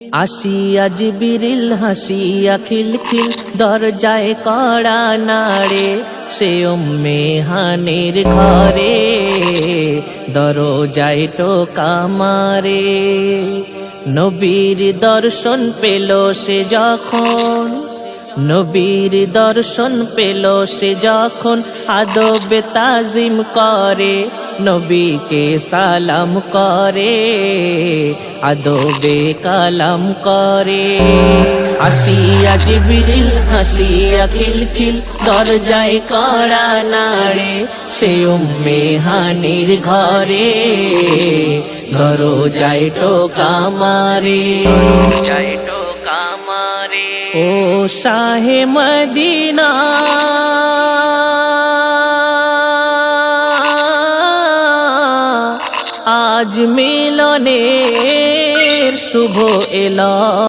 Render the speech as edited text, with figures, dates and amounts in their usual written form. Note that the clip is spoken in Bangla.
আসিয়া জিবরিল হাসিয়া খিলখিল দরজায় কড়া নাড়ে, সে উম্মে হানির ঘরে দরজায় টোকা মারে। নবীর দর্শন পেল সে যখন, নবীর দর্শন পেল সে যখন আদবে তাজিম করে, নবীকে সালাম করে, আদবে কালাম করে। আসিয়া জিবরিল হাসিয়া খিলখিল দরজায় কড়া নাড়ে, সে উম্মে হানির ঘরে দরজায় টোকা মারে, দরজায় টোকা মারে। ও শাহে মদিনা আজ মিলনের শুভ এলা।